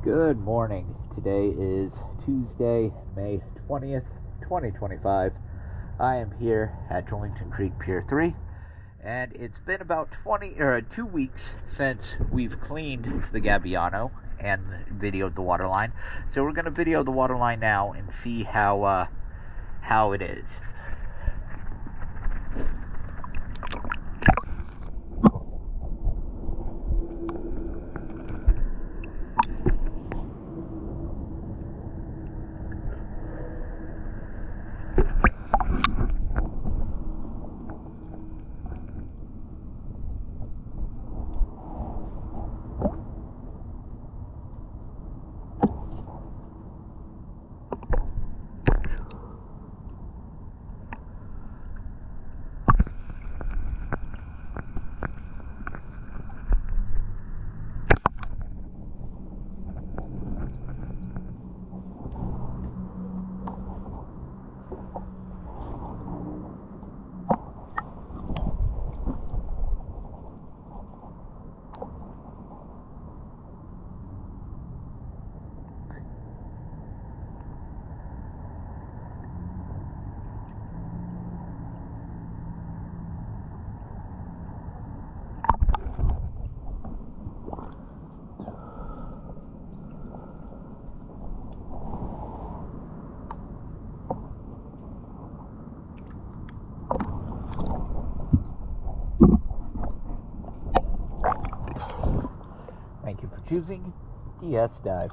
Good morning. Today is Tuesday, May 20th, 2025. I am here at Julington Creek Pier 3, and it's been about 2 weeks since we've cleaned the Gabbiano and videoed the water line. So we're going to video the water line now and see how it is. Thank you for choosing DS Dive.